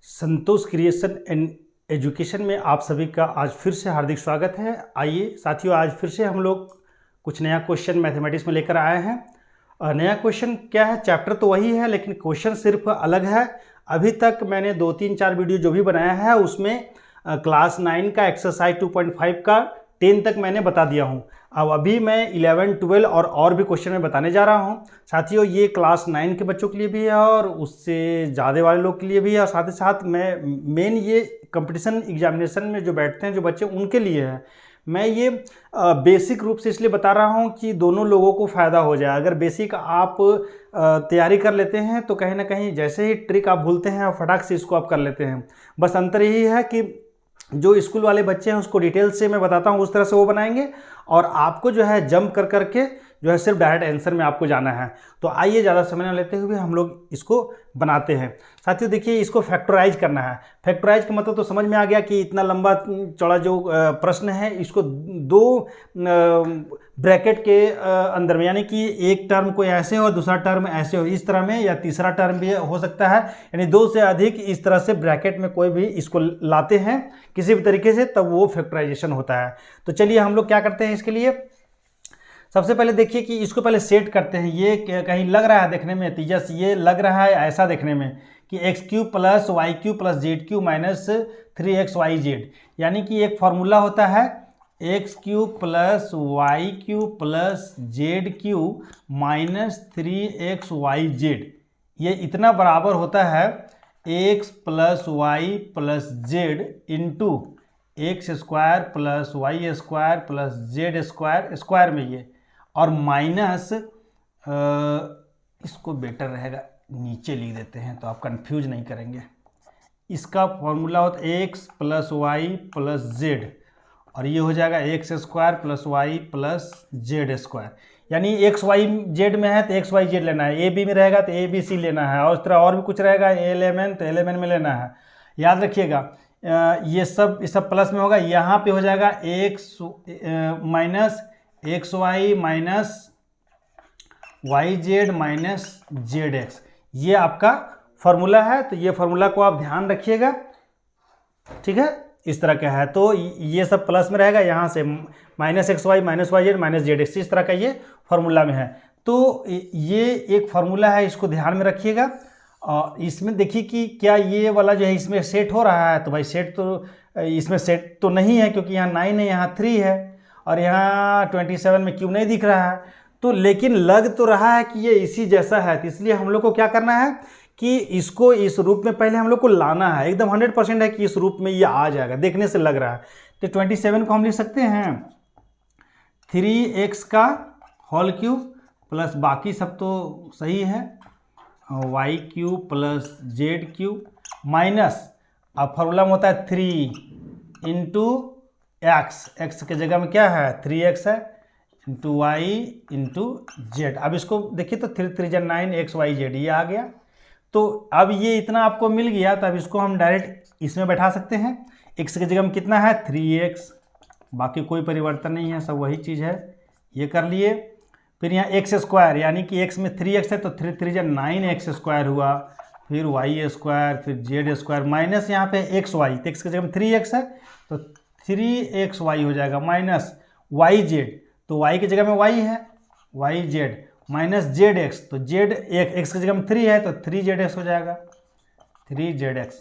Santosh creation and education में आप सभी का आज फिर से हार्दिक स्वागत है। आइए साथियों, आज फिर से हम लोग कुछ नया क्वेश्चन मैथमेटिक्स में लेकर आए हैं। नया क्वेश्चन क्या है, चैप्टर तो वही है लेकिन क्वेश्चन सिर्फ अलग है। अभी तक मैंने 2-3-4 वीडियो जो भी बनाया है उसमें क्लास 9 का एक्सरसाइज 2.5 का 10 तक मैंने बता दिया हूँ। अब अभी मैं 11, 12 और भी क्वेश्चन में बताने जा रहा हूँ। साथियों, ये क्लास 9 के बच्चों के लिए भी है और उससे ज़्यादा वाले लोग के लिए भी है, और साथ ही साथ मैं मेन ये कंपटीशन एग्जामिनेशन में जो बैठते हैं जो बच्चे, उनके लिए है। मैं ये बेसिक रूप से इसलिए बता रहा हूँ कि दोनों लोगों को फ़ायदा हो जाए। अगर बेसिक आप तैयारी कर लेते हैं तो कहीं ना कहीं जैसे ही ट्रिक आप भूलते हैं और फटाक से इसको आप कर लेते हैं। बस अंतर यही है कि जो स्कूल वाले बच्चे हैं उसको डिटेल से मैं बताता हूँ, उस तरह से वो बनाएंगे, और आपको जो है जंप कर करके जो है सिर्फ डायरेक्ट आंसर में आपको जाना है। तो आइए ज़्यादा समय न लेते हुए हम लोग इसको बनाते हैं। साथियों देखिए, इसको फैक्टराइज करना है। फैक्टराइज का मतलब तो समझ में आ गया कि इतना लंबा चौड़ा जो प्रश्न है इसको दो ब्रैकेट के अंदर में, यानी कि एक टर्म को ऐसे और दूसरा टर्म ऐसे हो, इस तरह में, या तीसरा टर्म भी हो सकता है, यानी 2 से अधिक इस तरह से ब्रैकेट में कोई भी इसको लाते हैं किसी भी तरीके से, तब वो फैक्टराइजेशन होता है। तो चलिए हम लोग क्या करते हैं इसके लिए। सबसे पहले देखिए कि इसको पहले सेट करते हैं। ये कहीं लग रहा है देखने में तेजस, ये लग रहा है ऐसा देखने में कि x³ + y³ + z³ - 3xyz, यानी कि एक फॉर्मूला होता है x³ + y³ + z³ - 3xyz। ये इतना बराबर होता है x + y + z into x² + y² + z² square में ये, और माइनस इसको बेटर रहेगा नीचे लिख देते हैं तो आप कंफ्यूज नहीं करेंगे। इसका फॉर्मूला होता है x + y + z, और ये हो जाएगा x² + y + z²। यानी x y z में है तो x y z लेना है, a b में रहेगा तो a b c लेना है, और इस तरह और भी कुछ रहेगा LMN तो LMN में लेना है। याद रखिएगा ये सब प्लस में होगा। यहाँ पे हो जाएगा x minus xy minus yz minus zx, ये आपका फॉर्मूला है। तो ये फॉर्मूला को आप ध्यान रखिएगा, ठीक है, इस तरह का है। तो ये सब प्लस में रहेगा, यहाँ से -xy minus yz minus zx, इस तरह का ये फॉर्मूला में है। तो ये एक फॉर्मूला है, इसको ध्यान में रखिएगा। और इसमें देखिए कि क्या ये वाला जो है इसमें सेट हो रहा है, तो भाई सेट तो इसमें सेट तो नहीं है, क्योंकि यहाँ 9 है, यहाँ 3 है, और यहाँ 27 में क्यूब नहीं दिख रहा है। तो लेकिन लग तो रहा है कि ये इसी जैसा है, तो इसलिए हम लोग को क्या करना है कि इसको इस रूप में पहले हम लोग को लाना है। एकदम 100% है कि इस रूप में ये आ जाएगा, देखने से लग रहा है। तो 27 को हम लिख सकते हैं 3x का होल क्यूब प्लस बाकी सब तो सही है y³ + z³ माइनस, अब फॉर्मूला में होता है 3 इंटू x के जगह में क्या है 3x है, इंटू y इंटू z। अब इसको देखिए तो 3 3 9 xyz ये आ गया। तो अब ये इतना आपको मिल गया, तो अब इसको हम डायरेक्ट इसमें बैठा सकते हैं। x की जगह में कितना है 3x, बाकी कोई परिवर्तन नहीं है, सब वही चीज़ है, ये कर लिए। फिर यहाँ x², यानी कि x में 3x है तो 3 3 9x² हुआ, फिर y², फिर z² माइनस यहाँ पे xy, तो x की जगह में 3x है तो 3xy हो जाएगा, माइनस yz, तो y की जगह में y है yz माइनस zx, तो z x की जगह में 3 है तो 3zx हो जाएगा 3zx।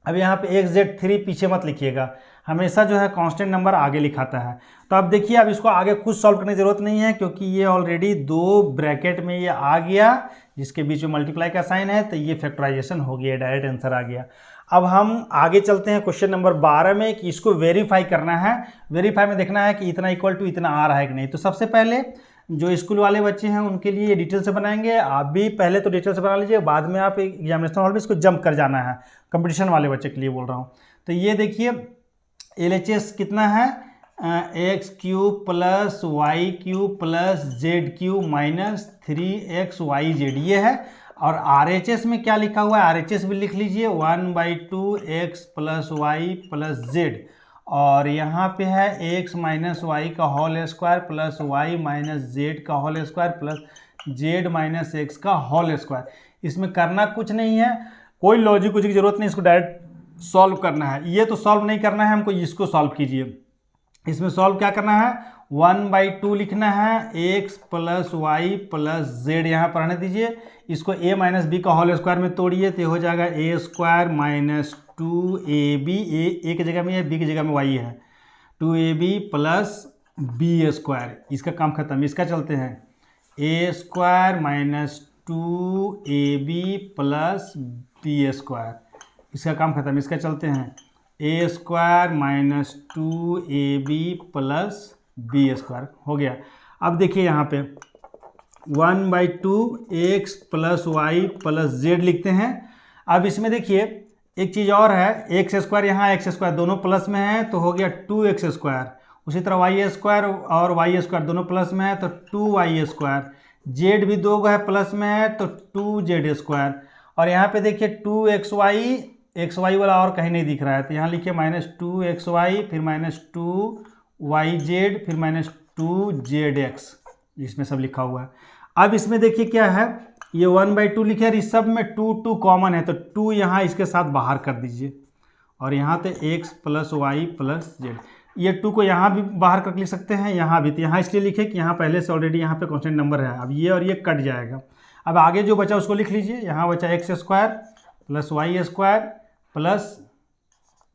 अब यहाँ पे एक z3 पीछे मत लिखिएगा, हमेशा जो है कांस्टेंट नंबर आगे लिखाता है। तो अब देखिए, अब इसको आगे कुछ सॉल्व करने की जरूरत नहीं है, क्योंकि ये ऑलरेडी 2 ब्रैकेट में ये आ गया जिसके बीच में मल्टीप्लाई का साइन है, तो ये फैक्टराइजेशन हो गया, डायरेक्ट आंसर आ गया। अब हम आगे चलते हैं क्वेश्चन नंबर 12 में कि इसको वेरीफाई करना है। वेरीफाई में देखना है कि इतना इक्वल टू इतना आ रहा है कि नहीं। तो सबसे पहले जो स्कूल वाले बच्चे हैं उनके लिए डिटेल से बनाएंगे। आप भी पहले तो डिटेल से बना लीजिए, बाद में आप एग्जामिनेशन हॉल में इसको जंप कर जाना है। कंपटीशन वाले बच्चे के लिए बोल रहा हूँ। तो ये देखिए LHS कितना है x³ + y³ + z³ - 3xyz ये है। और RHS में क्या लिखा हुआ है, RHS भी लिख लीजिए 1/2 x + y + z, और यहाँ पे है x - y का whole square plus y - z का whole square plus z - x का होल स्क्वायर। इसमें करना कुछ नहीं है, कोई लॉजिक कुछ की जरूरत नहीं, इसको डायरेक्ट सॉल्व करना है। ये तो सॉल्व नहीं करना है हमको, इसको सॉल्व कीजिए। इसमें सॉल्व क्या करना है, 1/2 लिखना है, x plus y plus z यहाँ पर रहने दीजिए। इसको a माइनस बी का होल स्क्वायर में तोड़िए तो हो जाएगा a square minus 2ab, a की जगह में है, b की जगह में y है, 2ab प्लस बी स्क्वायर। इसका काम खत्म। इसका चलते हैं a square minus 2ab plus b square, इसका काम खत्म। इसका चलते हैं a square minus 2ab plus b square, हो गया। अब देखिए यहाँ पे 1/2 x plus y plus z लिखते हैं। अब इसमें देखिए एक चीज़ और है, एक्स स्क्वायर यहाँ एक्स स्क्वायर दोनों प्लस में है तो हो गया 2x स्क्वायर। उसी तरह वाई स्क्वायर और वाई स्क्वायर दोनों प्लस में है तो 2y स्क्वायर। जेड भी दो है प्लस में है तो 2z स्क्वायर। और यहाँ पे देखिए 2xy, एक्स वाई वाला और कहीं नहीं दिख रहा है तो यहाँ लिखिए -2xy, फिर -2yz, फिर -2zx, इसमें सब लिखा हुआ है। अब इसमें देखिए क्या है, ये 1/2 लिखे और इस सब में 2 कॉमन है तो 2 यहाँ इसके साथ बाहर कर दीजिए और यहाँ पे x plus y plus z, ये 2 को यहाँ भी बाहर कर लिख सकते हैं, यहाँ भी। तो यहाँ इसलिए लिखे कि यहाँ पहले से ऑलरेडी यहाँ पे कॉन्स्टेंट नंबर है। अब ये और ये कट जाएगा। अब आगे जो बचा उसको लिख लीजिए। यहाँ बचा x square plus y square plus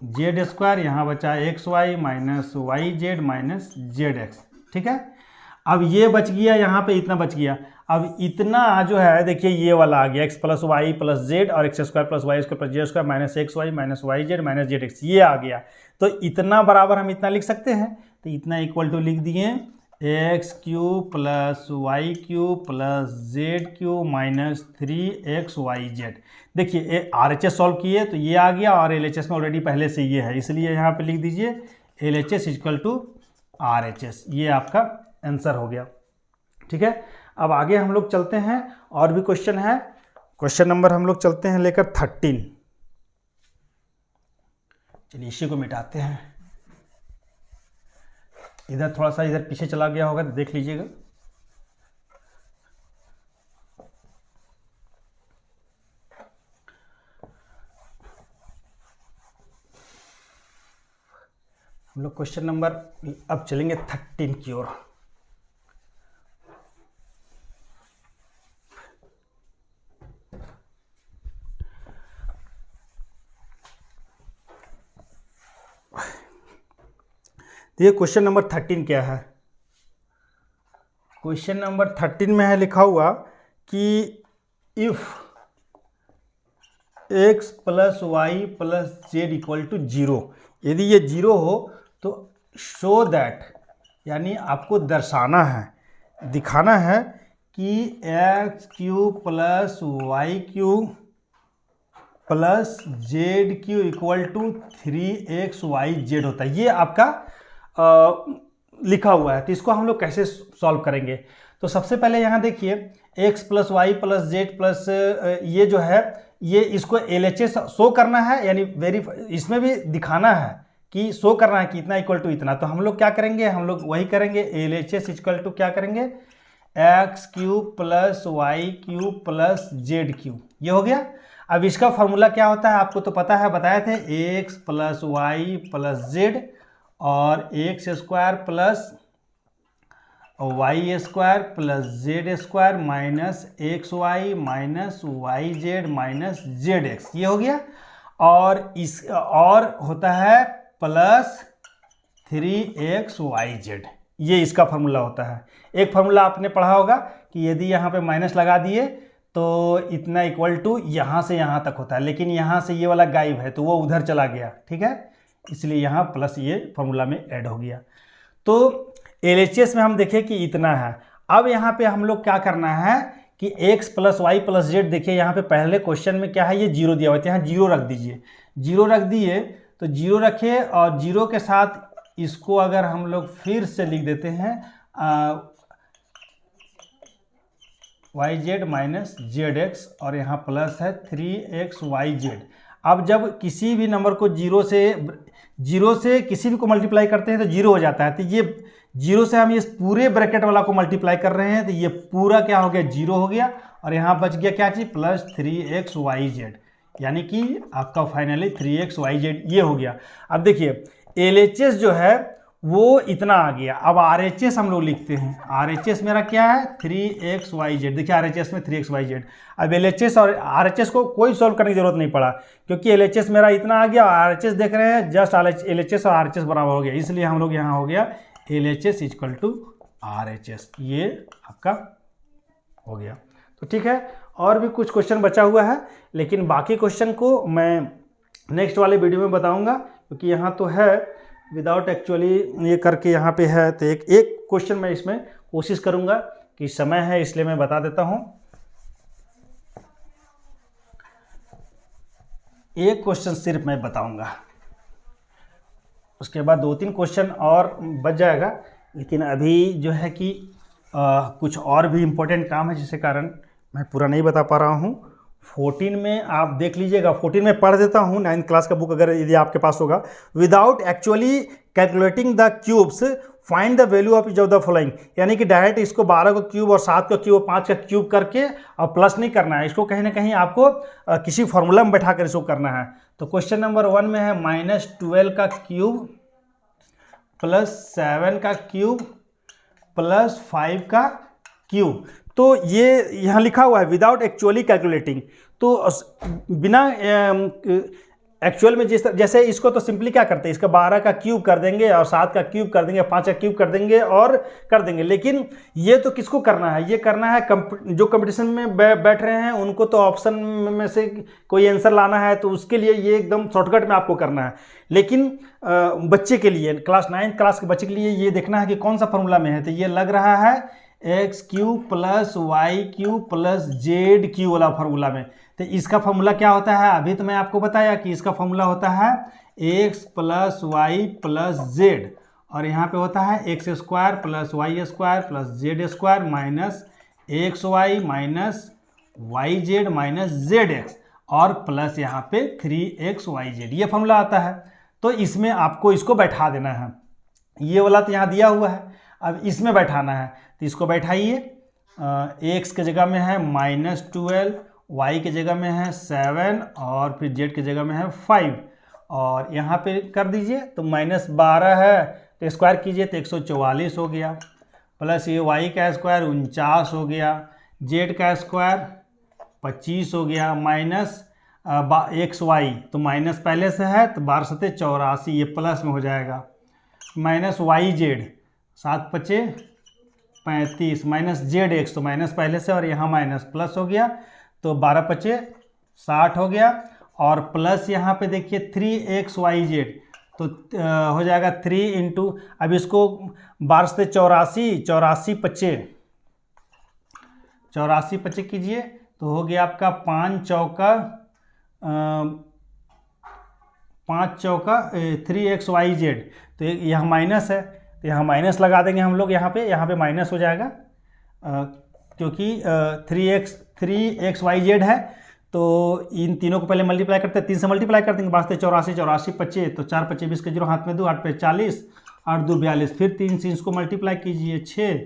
z square, यहाँ बचा x y minus y z minus z x, ठीक है। अब ये बच गया, यहाँ पे इतना बच गया। अब इतना जो है देखिए ये वाला आ गया, x plus y plus z और x square plus y square plus z square minus x y minus y z minus z x, ये आ गया। तो इतना बराबर हम इतना लिख सकते हैं, तो इतना इक्वल टू लिख दिए x cube plus y cube plus z cube minus 3xyz। देखिए RHS सॉल्व किए तो ये आ गया और LHS में ऑलरेडी पहले से ये है, इसलिए यहाँ पे लिख दीजिए LHS इक्वल टू RHS। ये आपका आंसर हो गया, ठीक है। अब आगे हम लोग चलते हैं, और भी क्वेश्चन है। क्वेश्चन नंबर हम लोग चलते हैं लेकर 13। चलिए इसी को मिटाते हैं। इधर थोड़ा सा इधर पीछे चला गया होगा तो देख लीजिएगा। हम लोग क्वेश्चन नंबर अब चलेंगे 13 की ओर। ये क्वेश्चन नंबर 13 क्या है? क्वेश्चन नंबर 13 में है लिखा हुआ कि if x plus y plus z equal to 0, यदि ये 0 हो तो शो दैट, यानी आपको दर्शाना है, दिखाना है कि x cube plus y cube plus z cube equal to 3xyz होता है। ये आपका लिखा हुआ है। तो इसको हम लोग कैसे सॉल्व करेंगे? तो सबसे पहले यहाँ देखिए x plus y plus z plus ये जो है ये इसको LHS शो करना है, यानी इसमें भी दिखाना है कि शो करना है कि इतना इक्वल टू इतना। तो हम लोग क्या करेंगे, हम लोग वही करेंगे, LHS इक्वल टू क्या करेंगे, x cube plus y cube plus z cube, ये हो गया। अब इसका फॉर्मूला क्या होता है आपको तो पता है, बताए थे, x plus y plus z और x square plus y square plus z square minus x y minus y z minus z x, ये हो गया। और इस और होता है प्लस 3xyz, ये इसका फार्मूला होता है। एक फार्मूला आपने पढ़ा होगा कि यदि यहाँ पे माइनस लगा दिए तो इतना इक्वल टू यहाँ से यहाँ तक होता है, लेकिन यहाँ से ये वाला गायब है तो वो उधर चला गया, ठीक है, इसलिए यहाँ प्लस ये फार्मूला में ऐड हो गया। तो LHS में हम देखें कि इतना है। अब यहाँ पे हम लोग क्या करना है कि x plus y plus z, देखिए यहाँ पे पहले क्वेश्चन में क्या है, ये 0 दिया हुआ है, यहाँ 0 रख दीजिए। 0 रख दिए तो 0 रखे और 0 के साथ इसको अगर हम लोग फिर से लिख देते हैं y z minus z x और यहाँ प्लस है 3xyz। अब जब किसी भी नंबर को 0 से किसी भी को मल्टीप्लाई करते हैं तो 0 हो जाता है। तो ये 0 से हम इस पूरे ब्रैकेट वाला को मल्टीप्लाई कर रहे हैं तो ये पूरा क्या हो गया, 0 हो गया। और यहाँ बच गया क्या चीज़, प्लस 3xyz। यानी कि आपका फाइनली 3xyz ये हो गया। अब देखिए LHS जो है वो इतना आ गया। अब RHS हम लोग लिखते हैं, RHS मेरा क्या है 3xyz। देखिए RHS में 3xyz। अब LHS और RHS को कोई सॉल्व करने की जरूरत नहीं पड़ा, क्योंकि LHS मेरा इतना आ गया और RHS देख रहे हैं जस्ट LHS और RHS बराबर हो गया, इसलिए हम लोग यहाँ हो गया LHS इक्वल टू RHS, ये आपका हो गया। तो ठीक है, और भी कुछ क्वेश्चन बचा हुआ है, लेकिन बाकी क्वेश्चन को मैं नेक्स्ट वाले वीडियो में बताऊंगा, क्योंकि यहाँ तो है विदाउट एक्चुअली ये करके यहाँ पे है। तो एक क्वेश्चन मैं इसमें कोशिश करूंगा कि समय है इसलिए मैं बता देता हूँ। एक क्वेश्चन सिर्फ मैं बताऊंगा, उसके बाद 2-3 क्वेश्चन और बच जाएगा, लेकिन अभी जो है कि कुछ और भी इम्पोर्टेंट काम है जिसके कारण मैं पूरा नहीं बता पा रहा हूँ। 14 में आप देख लीजिएगा, 14 में पढ़ देता हूँ 9th क्लास का बुक अगर यदि आपके पास होगा। Without actually calculating the cubes find the value of each of the following, यानी कि डायरेक्ट इसको 12 का क्यूब और 7 का क्यूब और 5 का क्यूब करके और प्लस नहीं करना है, इसको कहीं ना कहीं आपको किसी फॉर्मूला में बैठा कर इसको करना है। तो क्वेश्चन नंबर 1 में है -12 का क्यूब प्लस 7 का क्यूब प्लस 5 का क्यूब। तो ये यहाँ लिखा हुआ है विदाउट एक्चुअली कैलकुलेटिंग, तो बिना एक्चुअल में जैसे इसको तो सिंपली क्या करते हैं, इसका 12 का क्यूब कर देंगे और 7 का क्यूब कर देंगे, 5 का क्यूब कर देंगे और कर देंगे। लेकिन ये तो किसको करना है, ये करना है जो कंपटीशन में बैठ रहे हैं उनको, तो ऑप्शन में से कोई आंसर लाना है, तो उसके लिए ये एकदम शॉर्टकट में आपको करना है। लेकिन बच्चे के लिए, क्लास 9th क्लास के बच्चे के लिए ये देखना है कि कौन सा फॉर्मूला में है। तो ये लग रहा है x cube plus y cube plus z cube वाला फार्मूला में। तो इसका फार्मूला क्या होता है, अभी तो मैं आपको बताया कि इसका फार्मूला होता है x plus y plus z, और यहाँ पे होता है x square plus y square plus z square minus x y minus y z minus z x और प्लस यहाँ पे 3xyz, ये फार्मूला आता है। तो इसमें आपको इसको बैठा देना है, ये वाला तो यहाँ दिया हुआ है, अब इसमें बैठाना है। तो इसको बैठाइए, एक्स के जगह में है -12, वाई के जगह में है 7 और फिर जेड के जगह में है 5, और यहाँ पे कर दीजिए तो -12 है तो स्क्वायर कीजिए तो 144 हो गया, प्लस ये वाई का स्क्वायर 49 हो गया, जेड का स्क्वायर 25 हो गया, माइनस एक्स वाई तो माइनस पहले से है तो 12 सते 84, ये प्लस में हो जाएगा, माइनस वाई जेड 7 पचे 35 माइनस जेड एक्स तो माइनस पहले से और यहाँ माइनस प्लस हो गया तो 12 पचे 60 हो गया, और प्लस यहाँ पे देखिए 3xyz तो हो जाएगा 3 इंटू, अब इसको 12 से 84 पचे 84 पचे कीजिए तो हो गया आपका 5 चौका 3xyz। तो यहाँ माइनस है तो यहाँ माइनस लगा देंगे हम लोग, यहाँ पे माइनस हो जाएगा क्योंकि 3xyz है। तो इन तीनों को पहले मल्टीप्लाई करते हैं, 3 से मल्टीप्लाई कर देंगे, 12 84 पच्चे तो 4 पच्चे 20 के 0 हाथ में 2 8 पे 40 8 2 42, फिर 3 से इसको मल्टीप्लाई कीजिए 6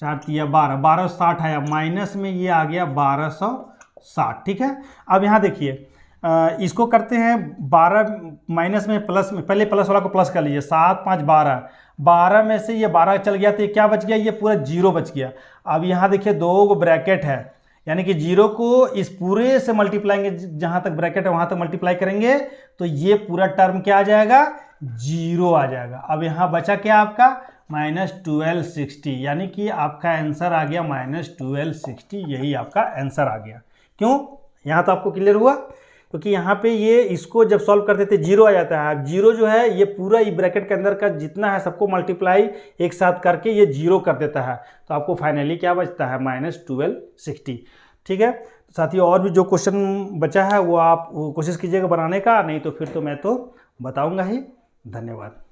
4 3 12 1260 आया, माइनस में ये आ गया 1260। ठीक है, अब यहाँ देखिए इसको करते हैं 12 माइनस में प्लस में, पहले प्लस वाला को प्लस कर लीजिए, 7 5 12 में से ये 12 चल गया तो ये क्या बच गया, ये पूरा 0 बच गया। अब यहाँ देखिए 2 ब्रैकेट है, यानी कि 0 को इस पूरे से मल्टीप्लाएंगे, जहाँ तक ब्रैकेट है वहाँ तक मल्टीप्लाई करेंगे तो ये पूरा टर्म क्या आ जाएगा 0 आ जाएगा। अब यहाँ बचा क्या आपका -1260, यानी कि आपका आंसर आ गया -1260, यही आपका आंसर आ गया। क्यों, यहाँ तो आपको क्लियर हुआ, क्योंकि यहाँ पे ये इसको जब सॉल्व करते थे 0 आ जाता है। अब 0 जो है ये पूरा ये ब्रैकेट के अंदर का जितना है सबको मल्टीप्लाई एक साथ करके ये 0 कर देता है, तो आपको फाइनली क्या बचता है -1260। ठीक है, तो साथियों और भी जो क्वेश्चन बचा है वो आप कोशिश कीजिएगा बनाने का, नहीं तो फिर तो मैं तो बताऊँगा ही। धन्यवाद।